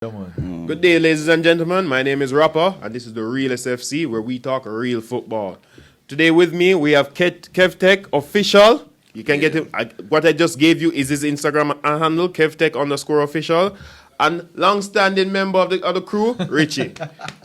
Good day, ladies and gentlemen. My name is Rapper, and this is the Real SFC, where we talk real football. Today with me, we have KevTech Official. You can get him. What I just gave you is his Instagram handle, KevTech_official. And long-standing member of the crew, Richie.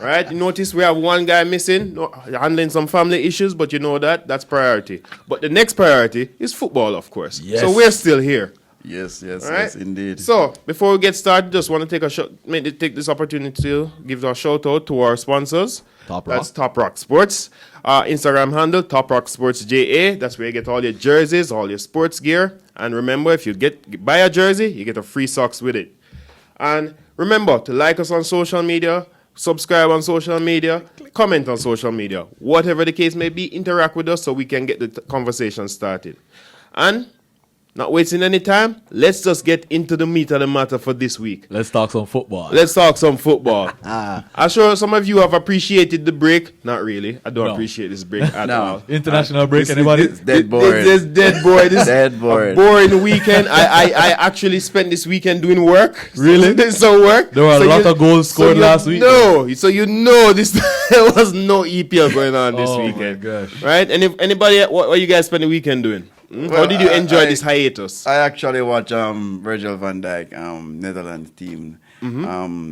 Right? You notice we have one guy missing, handling some family issues, but you know that's priority. But the next priority is football, of course. Yes. So we're still here. Yes, Right? indeed. So, before we get started, just want to take this opportunity to give a shout out to our sponsors. That's Top Rock Sports. Instagram handle, Top Rock Sports JA. That's where you get all your jerseys, all your sports gear. And remember, if you buy a jersey, you get a free socks with it. And remember to like us on social media, subscribe on social media, comment on social media. Whatever the case may be, interact with us so we can get the conversation started. And not wasting any time, let's just get into the meat of the matter for this week. Let's talk some football. I'm sure some of you have appreciated the break. Not really. I don't appreciate this break at all. International break, anybody? It's dead boring. This dead boring. This dead boring. A boring weekend. I actually spent this weekend doing work. Really? There's some work. There were a lot of goals scored last week. No. So you know this there was no EPL going on this weekend. Oh my gosh. Right? And if anybody, what you guys spend the weekend doing? Well, how did you enjoy this hiatus? I actually watched Virgil van Dijk, Netherlands team.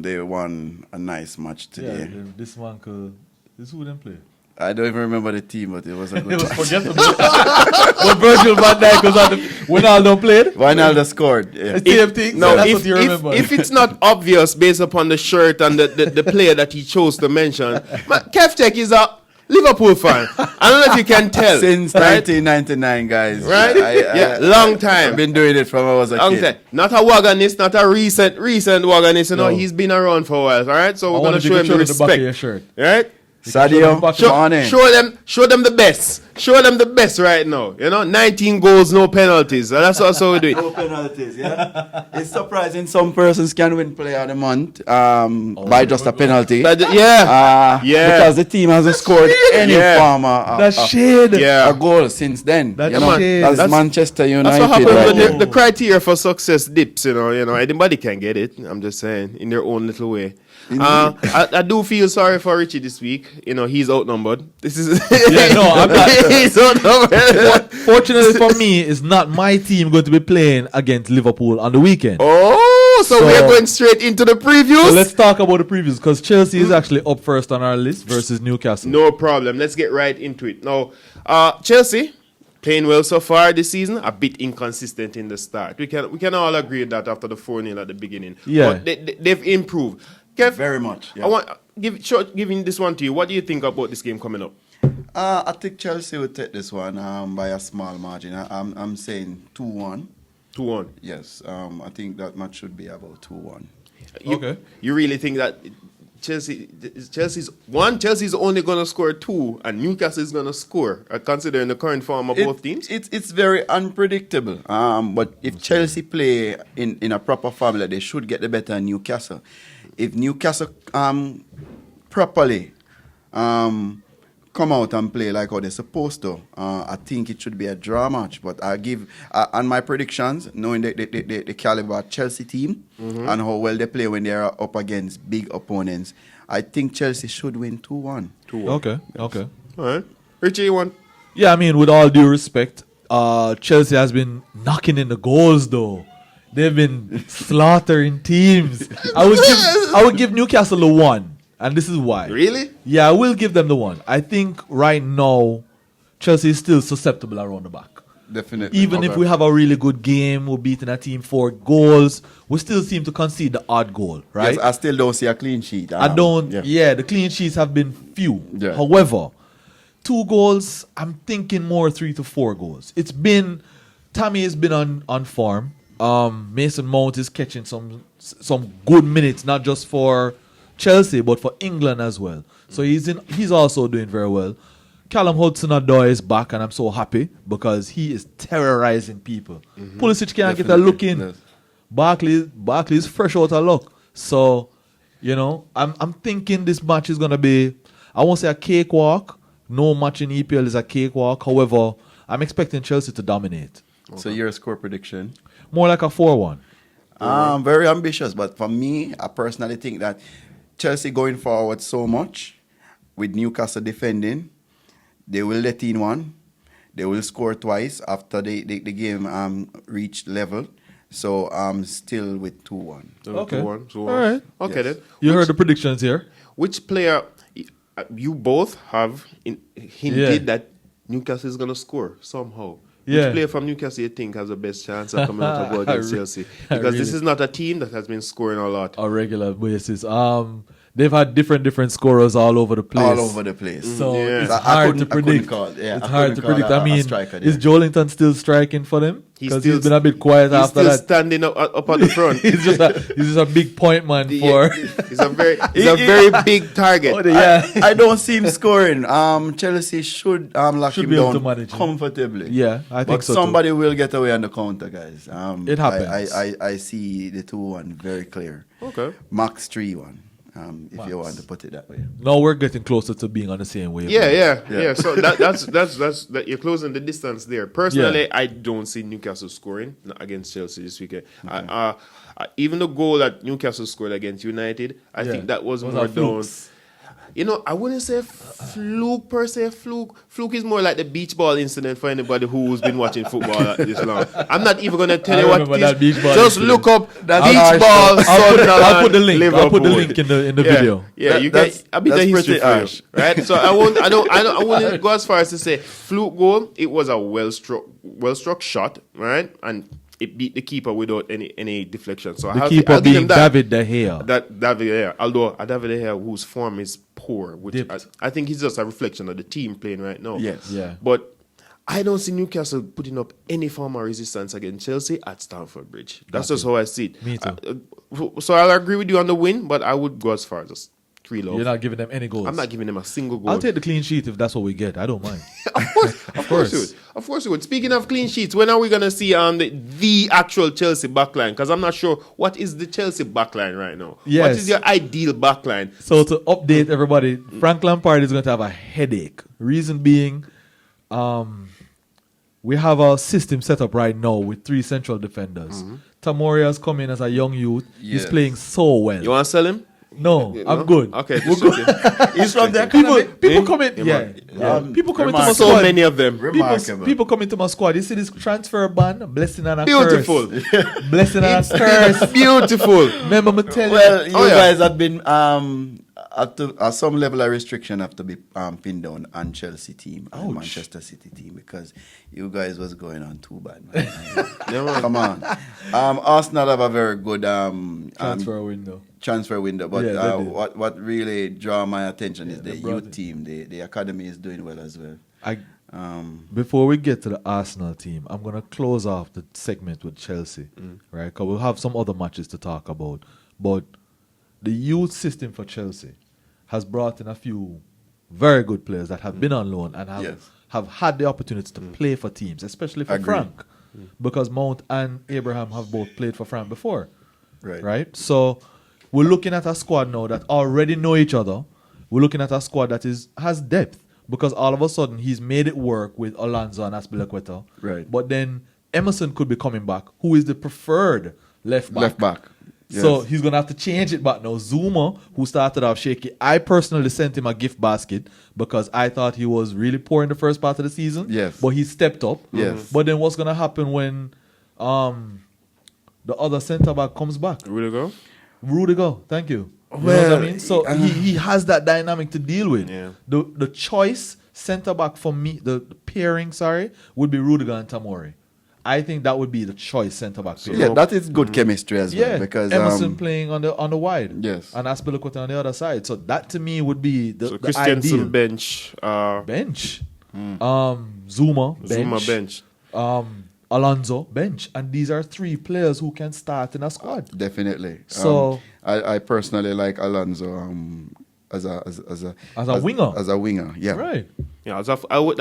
They won a nice match today. Yeah, this one could. This who didn't play. I don't even remember the team, but it was a good It was match. forgettable. But Virgil van Dijk was on the. Wijnaldum played. Wijnaldum scored. Yeah. Same thing. No, That's what you remember. if it's not obvious based upon the shirt and the player that he chose to mention, KevTech is a Liverpool fan. I don't know if you can tell. Since right? 1999, guys. Right? Long time. I've been doing it from when I was a kid. Time. Not a wagonist, not a recent wagonist. You know, No. he's been around for a while. All right, so I we're wanted gonna to show him the show the back of your respect. shirt. Right? Sadio, come on in. Show them the best. Show them the best right now. You know, 19 goals, no penalties. So that's also we do it. No penalties, yeah. It's surprising some persons can win Player of the Month by just a penalty. Yeah. Because the team hasn't scored any form Yeah. a goal since then. That's you know, shade. that's That's- Manchester United. That's what happens right when now. the criteria for success dips. You know, anybody can get it. I'm just saying, in their own little way. I do feel sorry for Richie this week. You know, he's outnumbered. This is I'm not. he's outnumbered. Fortunately for me, it's not my team going to be playing against Liverpool on the weekend. Oh, so So- we're going straight into the previews. So let's talk about the previews because Chelsea is actually up first on our list versus Newcastle. No problem. Let's get right into it. Now, Chelsea playing well so far this season. A bit inconsistent in the start. We can all agree that after the 4-0 at the beginning. Yeah. But they've improved. Kev, Very much. Yeah. I want giving this one to you. What do you think about this game coming up? I think Chelsea will take this one by a small margin. I'm saying 2-1. 2-1. Yes, I think that match should be about 2-1. Okay. You really think that Chelsea's only going to score 2 and Newcastle is going to score, considering the current form of both teams? It's very unpredictable. But if Chelsea play in a proper formula, they should get the better in Newcastle. If Newcastle properly come out and play like how they're supposed to, I think it should be a draw match. But I give on my predictions, knowing the caliber of Chelsea team and how well they play when they are up against big opponents, I think Chelsea should win 2-1. 2-1. Okay. All right. Richie, you want? Yeah, I mean, with all due respect, Chelsea has been knocking in the goals, though. They've been slaughtering teams. I would give Newcastle the 1, and this is why. Really? Yeah, I will give them the 1. I think right now, Chelsea is still susceptible around the back. Definitely. Even if we have a really good game, we're beating a team 4 goals, we still seem to concede the odd goal, right? Yes, I still don't see a clean sheet. I don't. Yeah, the clean sheets have been few. Yeah. However, 2 goals, I'm thinking more 3 to 4 goals. Tammy has been on form. Mason Mount is catching some good minutes, not just for Chelsea, but for England as well. So he's also doing very well. Callum Hudson-Odoi is back, and I'm so happy because he is terrorizing people. Pulisic can't get a look in. Yes. Barkley is fresh out of luck. So, I'm thinking this match is going to be, I won't say a cakewalk. No match in EPL is a cakewalk. However, I'm expecting Chelsea to dominate. So your score prediction? More like a 4-1. Very ambitious, but for me, I personally think that Chelsea going forward so much with Newcastle defending, they will let in one, they will score twice after the game reached level. So I'm still with 2-1. Okay. 2-1. All right. Okay then. You heard the predictions here. Which player you both have hinted that Newcastle is gonna score somehow? Yeah. Which player from Newcastle you think has the best chance of coming out to go against Chelsea? Because this is not a team that has been scoring a lot. On regular basis. They've had different scorers all over the place. All over the place. So Yeah. it's I hard to couldn't predict. call. Yeah, it's I hard to couldn't predict. call I mean, a striker is there. Joelinton still striking for them? Because he's been a bit quiet He's after still that. standing up at the front. he's just a big point man for. He's a very big target. I don't see him scoring. Chelsea should lock Should him be able to down manage him. comfortably. Yeah, I think But so. somebody will get away on the counter, guys. It happens. I see the 2-1 very clear. Okay. Max 3-1. If Max. you want to put it that way. Now we're getting closer to being on the same wave. Yeah. So that's you're closing the distance there. Personally, I don't see Newcastle scoring against Chelsea this weekend. Okay. Even the goal that Newcastle scored against United, I think that was more down. You know, I wouldn't say fluke per se. Fluke is more like the beach ball incident for anybody who's been watching football this long. I'm not even going to tell you what it is. Just look up beach ball. I'll put the link. Liverpool. I'll put the link in the video. Yeah, you get a bit of history for you, right? So I wouldn't go as far as to say fluke goal. It was a well struck shot, right? And it beat the keeper without any deflection. So The keeper being David De Gea. David De Gea. Although David De Gea, whose form is poor, which I think he's just a reflection of the team playing right now. Yes. Yeah. But I don't see Newcastle putting up any form of resistance against Chelsea at Stamford Bridge. That's just how I see it. Me too. So I'll agree with you on the win, but I would go as far as just 3-0. You're not giving them any goals. I'm not giving them a single goal. I'll take the clean sheet if that's what we get. I don't mind. Of course you would. Speaking of clean sheets, when are we going to see the actual Chelsea backline? Because I'm not sure what is the Chelsea backline right now. Yes. What is your ideal backline? So to update everybody, Frank Lampard is going to have a headache. Reason being, we have our system set up right now with 3 central defenders. Tamori has come in as a young youth. He's Yes. playing so well. You want to sell him? No, You I'm know? good. Okay. He's from the People academy. come in. Yeah. People come into my remarkable. So squad. many of them. Remarkable. Come into my squad. You see this transfer ban, blessing and a Beautiful. curse. Blessing and a curse. Beautiful. Remember me tell you. Well, you Oh, yeah. guys have been at some level of restriction have to be pinned down on Chelsea team and Manchester City team because you guys was going on too bad, man. Come on. Arsenal have a very good transfer window, but Yeah, they did. what really draw my attention is the they brought youth it. team. The academy is doing well as well. Before we get to the Arsenal team, I'm going to close off the segment with Chelsea, right? Because we'll have some other matches to talk about. But the youth system for Chelsea has brought in a few very good players that have been on loan and have had the opportunity to play for teams, especially for Frank, because Mount and Abraham have both played for Frank before, right? So we're looking at a squad now that already know each other. We're looking at a squad that has depth. Because all of a sudden he's made it work with Alonso and Aspilicueta. Right. But then Emerson could be coming back, who is the preferred left back. Yes. So he's going to have to change it back now. Zuma, who started off shaky, I personally sent him a gift basket because I thought he was really poor in the first part of the season. Yes. But he stepped up. Yes. But then what's going to happen when the other centre-back comes back? Rudiger, thank you. You know what I mean? So he has that dynamic to deal with. Yeah. The choice centre back for me, the pairing, would be Rudiger and Tamori. I think that would be the choice centre back pairing. Yeah, that is good chemistry as well. Yeah, Because Emerson playing on the wide. Yes. And Aspilicueta on the other side. So that to me would be the Christensen ideal. bench. Bench. Zuma bench. Alonso bench. And these are 3 players who can start in a squad. Definitely. So I personally like Alonso as a winger. winger. As a winger, yeah. Right. Yeah,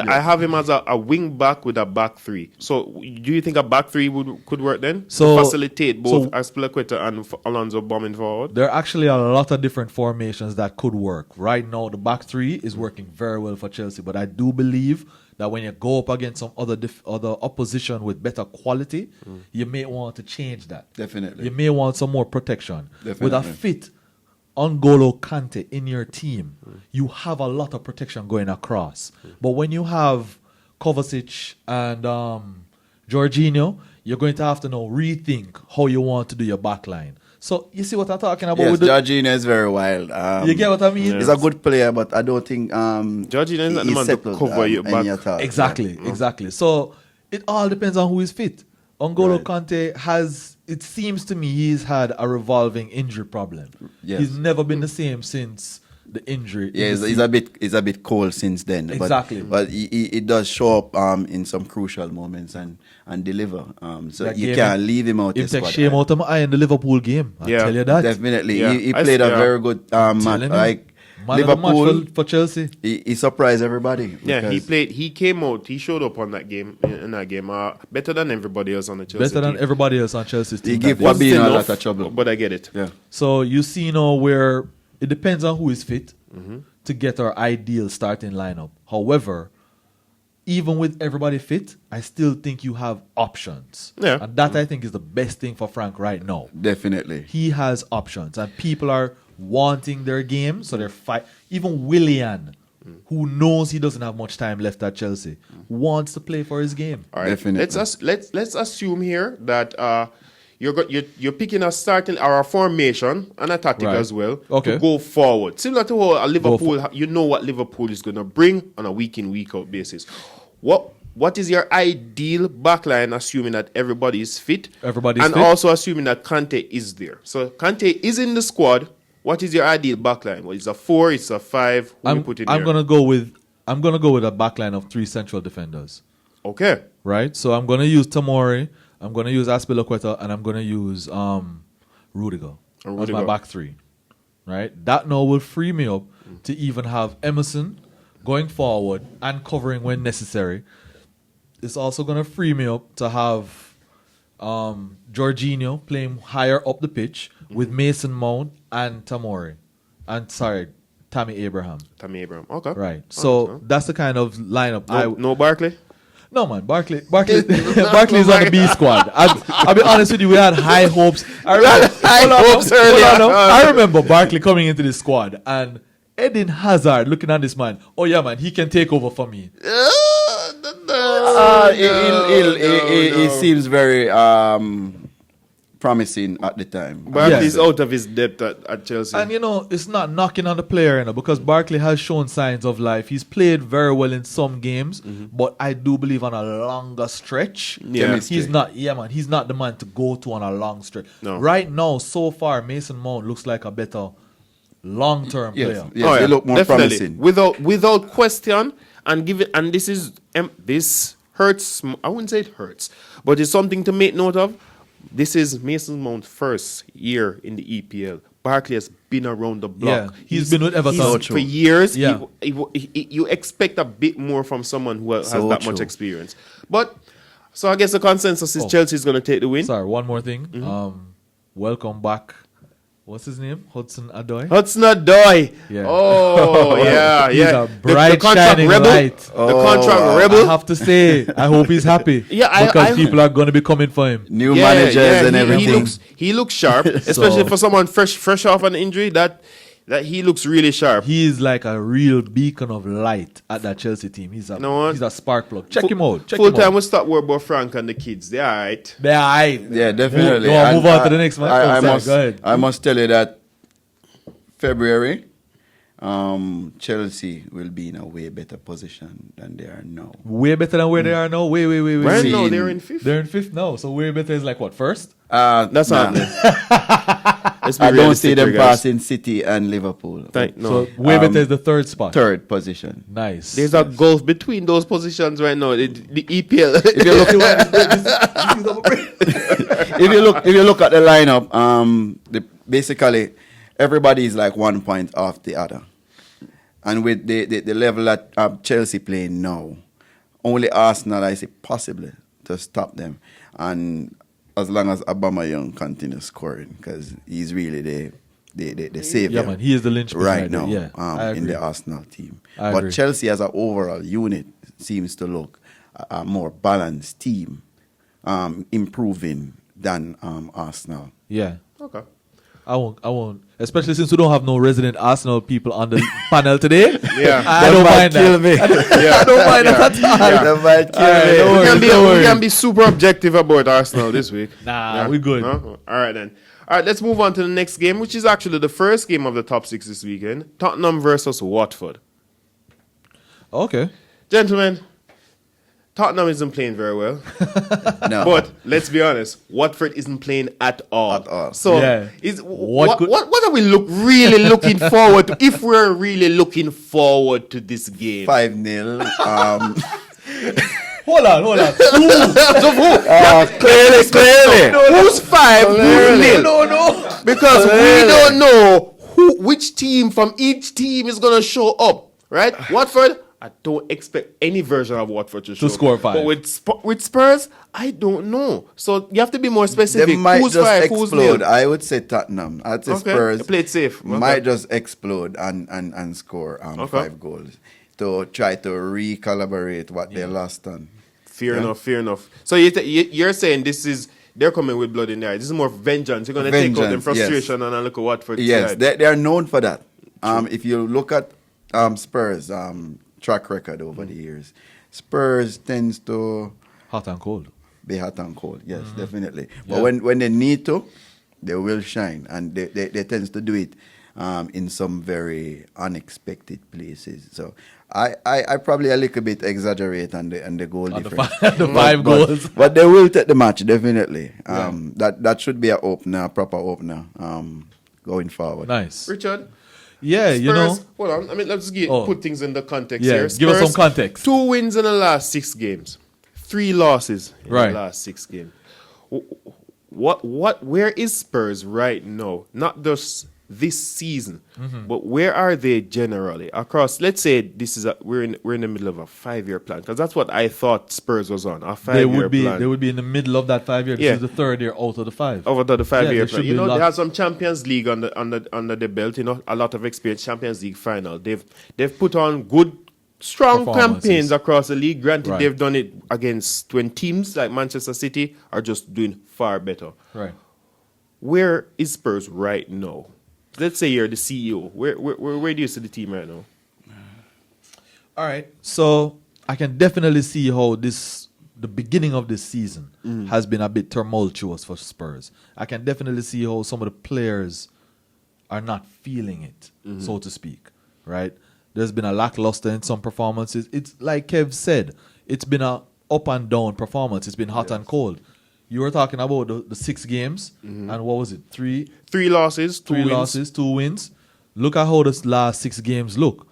I have him as a wing back with a back three. So, do you think a back three could work then? So to facilitate both Aspilicueta and Alonso bombing forward? There are actually a lot of different formations that could work. Right now, the back three is working very well for Chelsea, but I do believe that when you go up against some other opposition with better quality, you may want to change that. Definitely. You may want some more protection. Definitely. With a fit N'Golo Kante in your team, you have a lot of protection going across. But when you have Kovacic and Jorginho, you're going to have to now rethink how you want to do your back line. So you see what I'm talking about? Yes, Jorginho is very wild. You get what I mean? He's a good player, but I don't think Jorginho is not the man to cover your back. Exactly. So it all depends on who is fit. N'Golo Kante has, it seems to me, he's had a revolving injury problem. Yes. He's never been the same since the injury. Yeah, he's a bit cold since then. Exactly. But he does show up in some crucial moments and deliver. So you can't leave him out. He take shame out of my eye in the Liverpool game. I tell you that. Definitely. Yeah. He played a very good match. Like Liverpool for Chelsea. He surprised everybody. Yeah, he came out, he showed up on that game, better than everybody else on the Chelsea team. Everybody else on Chelsea's team. He gave Fabinho a lot of trouble. But I get it. Yeah. So you see now where it depends on who is fit to get our ideal starting lineup. However, even with everybody fit, I still think you have options. Yeah. And that I think is the best thing for Frank right now. Definitely. He has options and people are wanting their game, so they're fight. Even Willian, who knows he doesn't have much time left at Chelsea, wants to play for his game. All right. Definitely. Let's assume here that you're picking a starting or a formation and a tactic as well to go forward. Similar to how Liverpool, you know what Liverpool is going to bring on a week in, week out basis. What is your ideal backline, assuming that everybody is fit? And also assuming that Kante is there. So Kante is in the squad. What is your ideal backline? Well, it's a 4, it's a 5. I'm gonna go with a backline of 3 central defenders. Okay. Right? So I'm gonna use Tomori, I'm gonna use Aspilicueta, and I'm gonna use Rudiger as my back 3. Right? That now will free me up to even have Emerson going forward and covering when necessary. It's also gonna free me up to have Jorginho playing higher up the pitch with Mason Mount and Tammy Abraham. Okay. Right. So that's the kind of lineup. No Barkley? No, man. Barkley's on the B squad. I'll be honest with you, we had high hopes. I remember Barkley coming into the squad and Eden Hazard looking at this man. Oh, yeah, man, he can take over for me. He seems very promising at the time. Barkley's out of his depth at Chelsea. And, it's not knocking on the player, because Barkley has shown signs of life. He's played very well in some games, but I do believe on a longer stretch, he's not the man to go to on a long stretch. No. Right now, so far, Mason Mount looks like a better long-term player. Yes, they look more definitely. promising. Without question, and this hurts. I wouldn't say it hurts, but it's something to make note of. This is Mason Mount's first year in the EPL. Barkley has been around the block. Yeah, he's been with Everton for years. Yeah. You expect a bit more from someone who has that much experience. But so I guess the consensus is Chelsea is going to take the win. Sorry, one more thing. Welcome back. What's his name? Hudson-Odoi. Yeah. Oh, yeah. He's a bright, shining rebel. light. The contract rebel. I have to say, I hope he's happy. Because people are going to be coming for him. New managers and everything. He looks sharp, especially for someone fresh off an injury. That he looks really sharp. He is like a real beacon of light at that Chelsea team. He's a spark plug. Check him out. Full time, we'll stop worrying about Frank and the kids. They're all right. Yeah, definitely. Move on to the next match. Go ahead. I must tell you that February, Chelsea will be in a way better position than they are now. Way better than where they are now? Wait. Right now, they're in 5th. They're in 5th now. So way better is like what, 1st? That's not. I don't see them passing City and Liverpool. So way better is the 3rd spot. 3rd position. Nice. There's a gulf between those positions right now. The EPL. If you look at the lineup, basically everybody is like 1 point off the other. And with the level that Chelsea playing now, only Arsenal, I say, possibly to stop them. And as long as Aubameyang continues scoring, because he's really the savior. Yeah, man, he is the linchpin right now in the Arsenal team. I But agree. Chelsea as an overall unit seems to look a more balanced team, improving than Arsenal. Yeah. Okay. I won't. Especially since we don't have no resident Arsenal people on the panel today. Yeah. I don't mind kill that. me. I don't mind that at all. That might kill Alright, me. don't worry. We can be super objective about Arsenal this week. Nah, we good. No? All right, then. All right, let's move on to the next game, which is actually the first game of the top 6 this weekend. Tottenham versus Watford. Okay. Gentlemen, Tottenham isn't playing very well. No. But let's be honest, Watford isn't playing at all. At all. So, Yeah. what are we really looking forward to? If we're really looking forward to this game, 5-0. Hold on. Clearly. who's 5? Who's nil? No. Because we don't know which team from each team is going to show up, right? Watford, I don't expect any version of Watford to show score up. 5. But with Spurs, I don't know. So you have to be more specific. They might Who's just 5? Who's explode. nil? I would say Tottenham. I'd say Okay. Spurs You played safe. Okay. might just explode and score 5 goals to try to recalibrate what they lost on. Fair enough. So you're saying they're coming with blood in their eyes. This is more vengeance. You're going to take out them Vengeance, frustration and look at Watford. Yes, side. they are known for that. If you look at Spurs' track record over the years, Spurs tends to Hot and cold. be hot and cold. Yes, definitely. But when they need to, they will shine, and they tends to do it in some very unexpected places. So I probably a little bit exaggerate on the goal difference. The 5 goals. But they will take the match, definitely. That should be a proper opener going forward. Nice. Richard? Yeah, Spurs, hold on. I mean, let's put things in the context here. Give us some context. 2 wins in the last 6 games, 3 losses in Right. the last 6 games. Where is Spurs right now? Not just this season, but where are they generally across? Let's say we're in the middle of a 5-year plan, because that's what I thought Spurs was on, a 5-year plan. They would be in the middle of that 5 year. This Yeah. is the 3rd year out of the 5. Over the 5-year they plan. should You be know, they locked. have some Champions League under the belt, you know, a lot of experience, Champions League final. They've put on good, strong Performances. campaigns across the league. Granted, Right. they've done it against when teams like Manchester City are just doing far better. Right. Where is Spurs right now? Let's say you're the CEO. Where do you see the team right now? All right. So I can definitely see how the beginning of this season has been a bit tumultuous for Spurs. I can definitely see how some of the players are not feeling it, so to speak. Right? There's been a lackluster in some performances. It's like Kev said, it's been a up and down performance. It's been hot and cold. You were talking about the 6 games, and what was it? 3 losses, 2 Three wins. losses, 2 wins. Look at how the last 6 games look.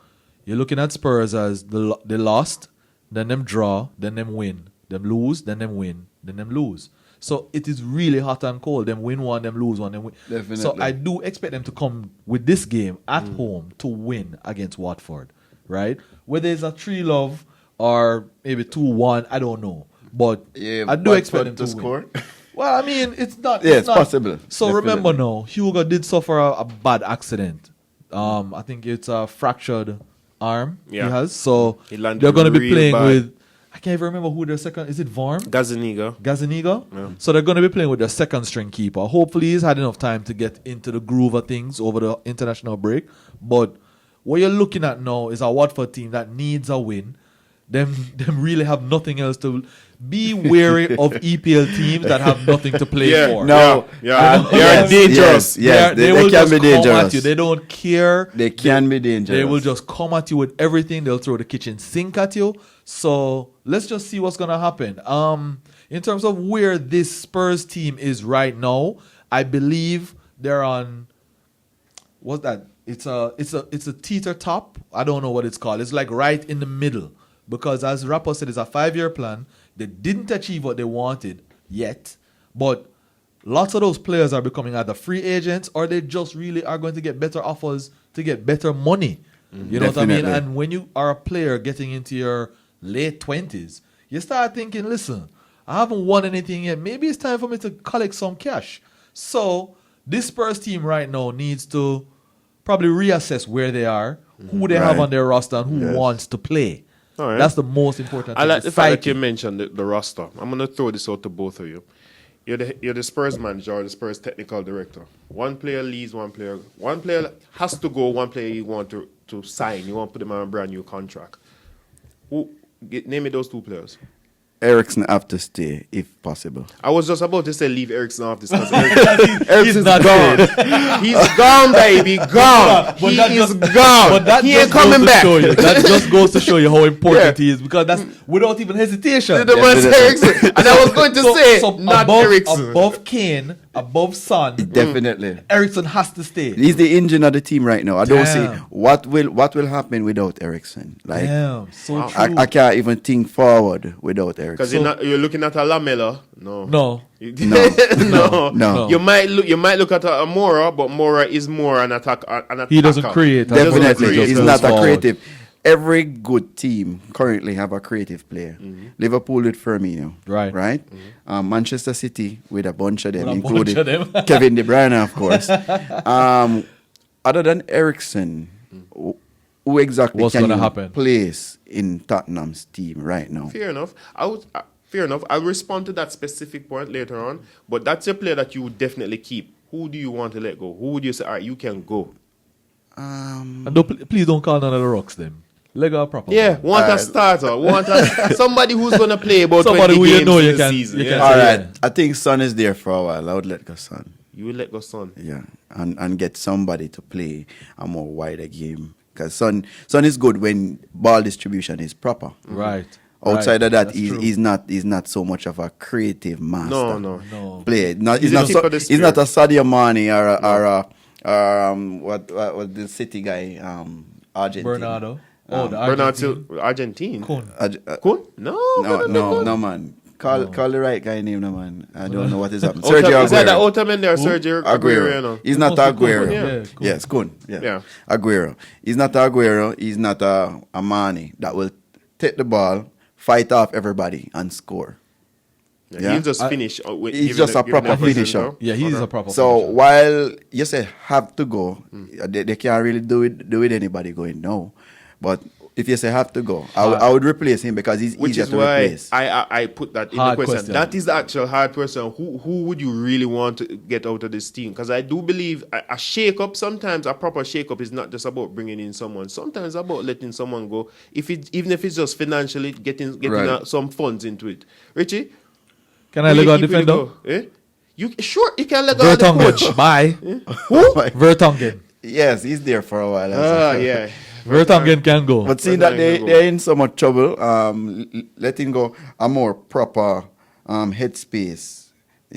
You're looking at Spurs as they lost, then them draw, then them win, them lose, then them win, then them lose. So it is really hot and cold. Them win one, them lose one, them win. Definitely. So I do expect them to come with this game at home to win against Watford, right? Whether it's a 3-0 or maybe 2-1, I don't know. But I do expect them to score. win. Well, I mean, it's not. Yeah, it's not- possible. So Definitely. remember now, Hugo did suffer a bad accident. I think it's a fractured arm Yeah. he has. So He landed they're going to be real playing bad. with. I can't even remember who their second. Is it Vorm? Gazaniga. Gazaniga? Yeah. So they're going to be playing with their second string keeper. Hopefully he's had enough time to get into the groove of things over the international break. But what you're looking at now is a Watford team that needs a win. Them really have nothing else to be wary of EPL teams that have nothing to play for. No. They're dangerous. Yes, they will can just be come at dangerous. you. They don't care. They can be dangerous. They will just come at you with everything. They'll throw the kitchen sink at you. So let's just see what's gonna happen. In terms of where this Spurs team is right now, I believe they're on. What's that? It's a teeter top. I don't know what it's called. It's like right in the middle, because as Rapper said, it's a 5-year plan. They didn't achieve what they wanted yet, but lots of those players are becoming either free agents or they just really are going to get better offers to get better money. You know what I mean? Definitely. And when you are a player getting into your late 20s, you start thinking, listen, I haven't won anything yet. Maybe it's time for me to collect some cash. So this Spurs team right now needs to probably reassess where they are, who they have Right. on their roster, and who Yes. wants to play. All right. That's the most important I thing. like the fact that you psyche. mentioned the roster. I'm going to throw this out to both of you. You're the Spurs manager or the Spurs technical director. One player leaves, one player has to go, one player you want to sign. You want to put them on a brand new contract. Name me those two players. Ericsson have to stay if possible. I was just about to say leave Ericsson off this because He's Ericsson's not gone. staying. He's gone, baby, gone. But He that is just- gone. But that He just ain't coming goes to back. show you. That just goes to show you how important Yeah. he is, because that's without even hesitation. The man's Ericsson. And I was going to say, not above, Ericsson. above Kane, above Son, Definitely. Ericsson has to stay. He's the engine of the team right now. I don't see Damn. what will happen without Ericsson. Like Damn, so true. I can't even think forward without Because Ericsson. you're looking at a Lamela. No. No. no. No. You might look at a Mora, but Mora is more an attacker. He doesn't create. He doesn't Definitely, create. he's Just not goes a forward. creative. Every good team currently have a creative player. Liverpool with Firmino, Right. Right. Manchester City with a bunch of them, With a bunch including of them. Kevin De Bruyne, of course. Other than Ericsson, who exactly What's can gonna you happen? place in Tottenham's team right now? Fair enough. Fair enough. I'll respond to that specific point later on. But that's a player that you would definitely keep. Who do you want to let go? Who would you say, all right, you can go? And please don't call none of the rocks them. Lego proper. Yeah, want a starter. Somebody who's going to play about Somebody 20 who you games know in you the can- season. you yeah. can All say, right, yeah. I think Son is there for a while. I would let go Son. You will let go, son. Yeah, and get somebody to play a more wider game. Because Son is good when ball distribution is proper. Right. Outside of that, That's true. he's not so much of a creative master. No. Player. He's a tip of the He's not a spear. Sadio Mane or what the City guy Argentina. Bernardo. Oh, the Bernard Argentine. Silva, Argentine. Kun. Kun? No, Man. Call the right guy name, no man. I don't know what is happening. Sergio Sergio Is that the Aguero. Ottoman there? Sergio Aguero, you know. He's not Supposed to Aguero. Kun, yeah, Kun. Yes, Kun. Yeah. Yeah. Aguero. He's not Aguero. He's not a Mane that will take the ball, fight off everybody, and score. Yeah. He'll just finish. He's just a proper finisher. Yeah, he's a proper So finisher. while you say have to go, they can't really do it anybody going no. But if you say have to go, I would replace him because he's Which easier is to why replace. I put that in Hard the question. question. That is the actual hard question. Who would you really want to get out of this team? Because I do believe a shake-up, sometimes a proper shake-up is not just about bringing in someone. Sometimes it's about letting someone go, even if it's just financially getting Right. some funds into it. Richie? Can I who let you go keep, who you defender? go? Eh? You can let go of the coach. Vertonghen. Bye. Oh my- Vertonghen. Yes, he's there for a while. Yeah. Vertonghen can go. But seeing that they're in so much trouble, letting go a more proper headspace.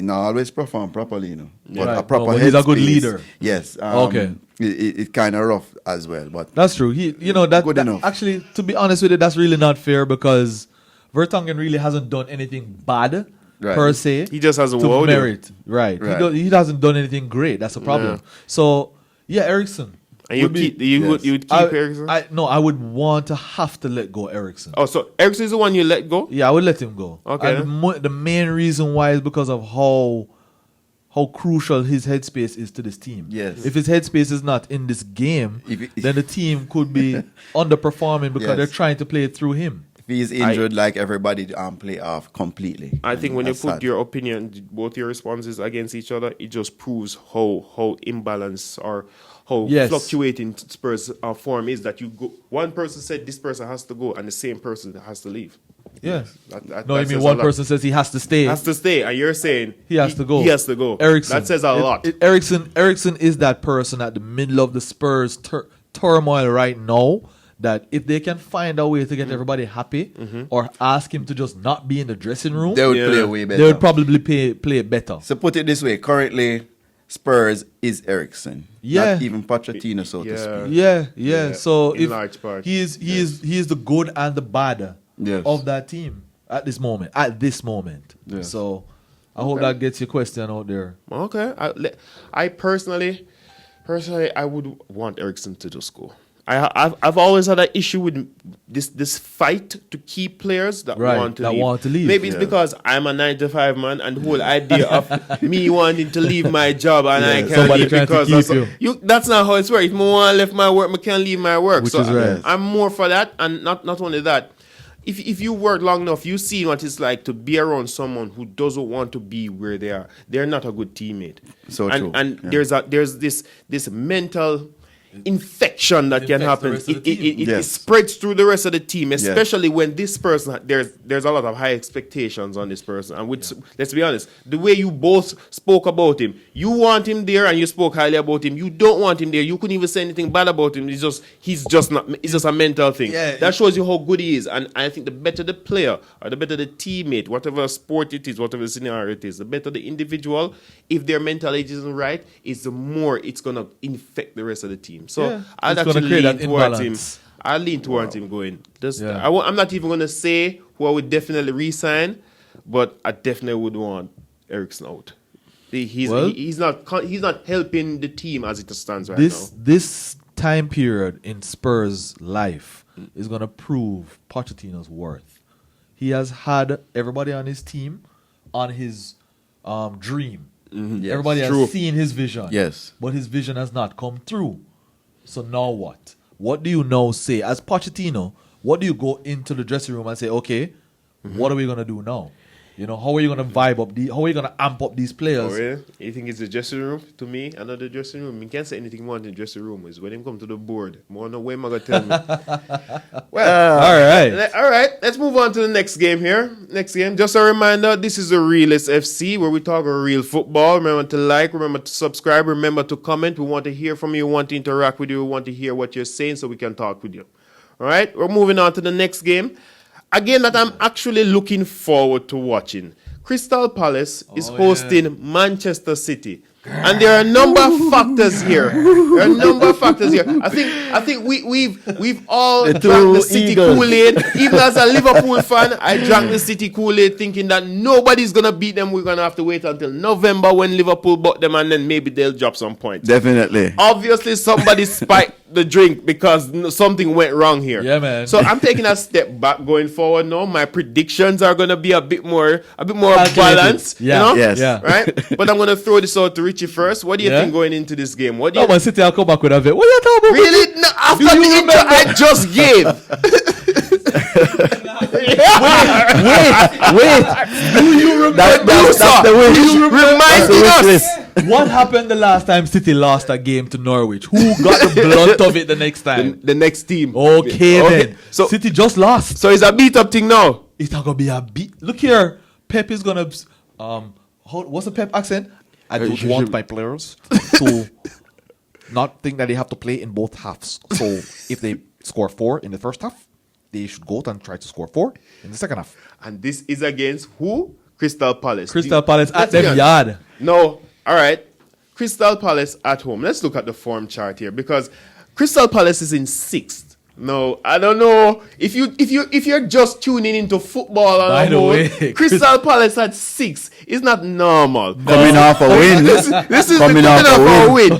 Always perform properly, But Right. a proper But he's a good headspace, leader. Yes. Okay. It's kind of rough as well, but That's true. That Good enough. actually, to be honest with you, that's really not fair because Vertonghen really hasn't done anything bad Right. per se. He just hasn't to wowed you. merit. Right. Right. He hasn't done anything great. That's a problem. Yeah. So yeah, Ericsson. And you would be- would keep Ericsson? I would want to have to let go Ericsson. Oh, so Ericsson is the one you let go? Yeah, I would let him go. Okay. And the main reason why is because of how crucial his headspace is to this team. Yes. If his headspace is not in this game, then the team could be underperforming because Yes. they're trying to play it through him. if he's injured, like everybody, play off completely. I think when you That's put sad. your opinion, both your responses against each other, it just proves how imbalanced or how Yes. fluctuating Spurs form is. That you go, one person said this person has to go, and the same person has to leave. Yeah. That No, I says mean a one lot. person says he has to stay. has to stay, and you're saying He has to go. He has to go. Ericsson. That says a lot. Ericsson is that person at the middle of the Spurs turmoil right now that if they can find a way to get everybody happy or ask him to just not be in the dressing room, they would Yeah. play way better. they would probably play better. So put it this way: currently, Spurs is Ericsson, Yeah. not even Pochettino, so to Yeah. speak. Yeah. Yeah, So in if large part. he is the good and the bad Yes. of that team at this moment. Yes. So I hope that gets your question out there. Okay. I personally, I would want Ericsson to just go. I've always had an issue with this fight to keep players that want to leave. Maybe it's because I'm a 9 to 5 man, and the whole idea of me wanting to leave my job and I can't leave because that's not how it's works. If I want to leave my work, I can't leave my work. Which is right. I'm more for that, and not only that. If you work long enough, you see what it's like to be around someone who doesn't want to be where they are. They're not a good teammate. So true. And there's this mental infection that can happen. It spreads through the rest of the team, especially when this person, there's a lot of high expectations on this person. And let's be honest, the way you both spoke about him, you want him there and you spoke highly about him. You don't want him there. You couldn't even say anything bad about him. It's just a mental thing. Yeah, that shows you how good he is. And I think the better the player or the better the teammate, whatever sport it is, whatever scenario it is, the better the individual, if their mental age isn't right, the more it's going to infect the rest of the team. So I'd actually lean towards him. I'll lean towards him going. I'm not even going to say who I would definitely re-sign, but I definitely would want Eriksen out. He's not helping the team as it stands right now. This time period in Spurs' life is going to prove Pochettino's worth. He has had everybody on his team on his dream. Mm-hmm. Yes, everybody has seen his vision. Yes. But his vision has not come through. So now what? What do you now say? As Pochettino, what do you go into the dressing room and say, okay, what are we going to do now? You know, how are you going to vibe up? How are you going to amp up these players? Oh, yeah? You think it's the dressing room? To me, another dressing room. You can't say anything more than the dressing room. Is when him come to the board. More no way, going to tell me. Well, all right. Let's move on to the next game here. Next game. Just a reminder, this is the Realist FC, where we talk real football. Remember to like, remember to subscribe, remember to comment. We want to hear from you. We want to interact with you. We want to hear what you're saying so we can talk with you. All right. We're moving on to the next game. Again, that I'm actually looking forward to watching. Crystal Palace is hosting Manchester City. And there are a number of factors here. I think we've all drank the City Kool-Aid. Even as a Liverpool fan, I drank the City Kool-Aid thinking that nobody's going to beat them. We're going to have to wait until November when Liverpool bought them, and then maybe they'll drop some points. Definitely. Obviously, somebody spiked the drink because something went wrong here. Yeah, man. So I'm taking a step back going forward now. My predictions are going to be a bit more balanced. Yeah. You know? Yes. Yeah. Right? But I'm going to throw this out to Richie first. What do you think going into this game? What do you Man City, I'll come back with a bit. What are you talking about? Really? No, after the intro I just gave. Wait. Do you remember? That's the wish. You reminding us. What happened the last time City lost a game to Norwich? Who got the blunt of it the next time? The next team. Okay, then. So City just lost. So it's a beat up thing now. It's not gonna be a beat. Look here, Pep is gonna what's the Pep accent? I don't want my players to not think that they have to play in both halves. So if they score 4 in the first half, they should go out and try to score 4 in the second half. And this is against who? Crystal Palace. Crystal Palace at them yard. No. All right. Crystal Palace at home. Let's look at the form chart here because Crystal Palace is in 6th. No, I don't know if you're just tuning into football on the whole. Crystal Palace at 6 is not normal. Coming off a win. This is coming off a win.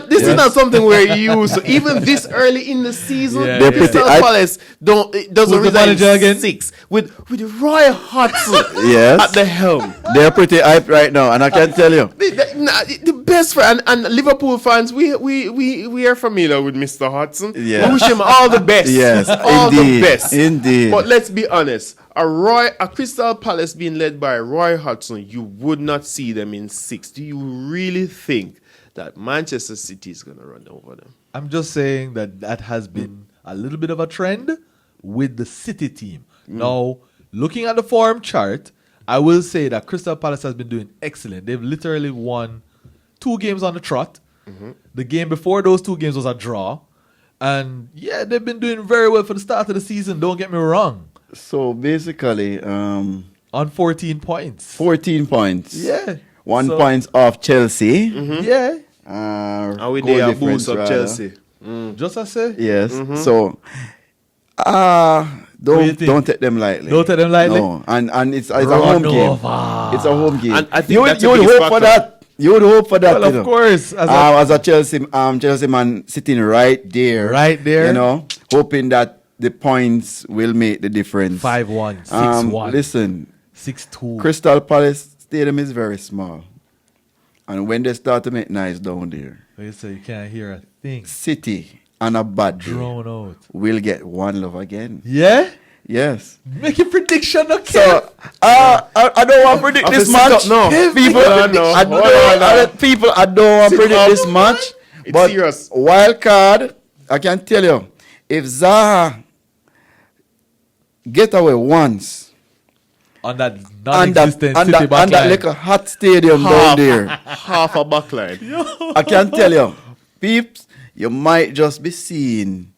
This is not something we're used to. Even this early in the season, Crystal Palace doesn't resign 6 with Roy Hodgson at the helm. They're pretty hyped right now, and I can tell you the best friend and Liverpool fans. We are familiar with Mr. Hodgson. Yeah. Wish him all the best. Yes, all indeed, the best. Indeed. But let's be honest. A Crystal Palace being led by Roy Hodgson, you would not see them in 6. Do you really think that Manchester City is going to run over them? I'm just saying that has been a little bit of a trend with the City team. Now, looking at the form chart, I will say that Crystal Palace has been doing excellent. They've literally won 2 games on the trot. The game before those 2 games was a draw. And they've been doing very well for the start of the season. Don't get me wrong. So basically, on 14 points. 14 points. Yeah. 1 point off Chelsea. Yeah. Are we there? Boost up Chelsea. Just I say. Yes. So, don't take them lightly. Don't take them lightly. No. And it's a home game. It's a home game. And I think you would hope for that. You would hope for that, Well, you of know. course. As a Chelsea man sitting right there. Right there. You know, hoping that the points will make the difference. 5-1, 6-1. Listen. 6-2. Crystal Palace Stadium is very small. And when they start to make noise down there, So you can't hear a thing. City on a bad day Drawn out. will get 1-0 again. Yeah? Yes. Make a prediction, okay? So I don't want to predict this match. No, People, I don't want to predict this match. It's But serious. wild card, I can tell you, if Zaha get away once on that on non-existent that, City on that backline. little hot stadium down there, Half a backline. I can tell you, peeps, you might just be seeing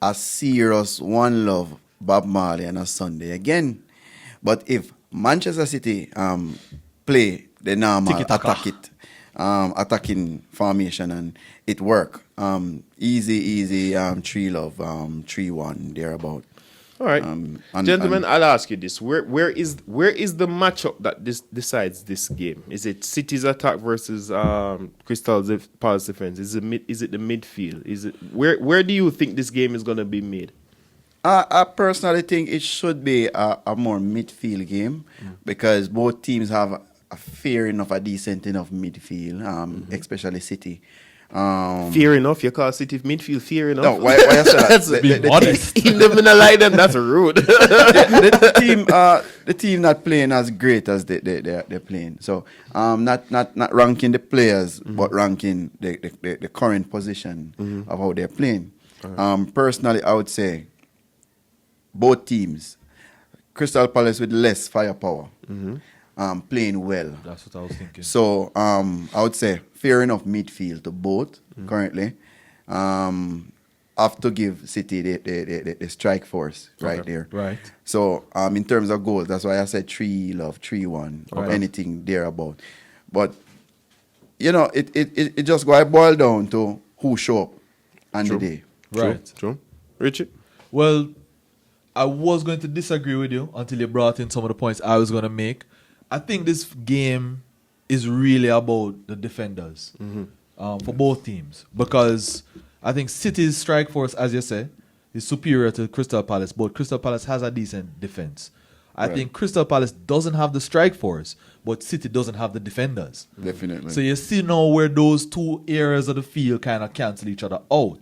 a serious one love Bob Marley on a Sunday again. But if Manchester City play the normal Tiki-taka. attacking formation and it work, easy 3-love, 3-1 thereabout. All right, and- gentlemen, I'll ask you this: where is the matchup that decides this game? Is it City's attack versus Crystal Palace defense? Is it the midfield? Is it where do you think this game is going to be made? I personally think it should be a more midfield game because both teams have a fair enough, a decent enough midfield, especially City. Fair enough, you call City midfield fair enough? No, why I said that? That's being honest. Even them in a line, them that's rude. the team not playing as great as they're playing. So not ranking the players, but ranking the current position of how they're playing. Personally, I would say both teams, Crystal Palace with less firepower, playing well. That's what I was thinking. So I would say fair enough midfield to both currently. Have to give City the strike force right there. Right. So in terms of goals, that's why I said 3-1 or Right. anything thereabout. But you know, it just go boil down to who show up on the day. Right. True. Richie? Well, I was going to disagree with you until you brought in some of the points I was going to make. I think this game is really about the defenders for both teams because I think City's strike force, as you say, is superior to Crystal Palace, but Crystal Palace has a decent defense. I think Crystal Palace doesn't have the strike force, but City doesn't have the defenders. Definitely. So you see now where those two areas of the field kind of cancel each other out.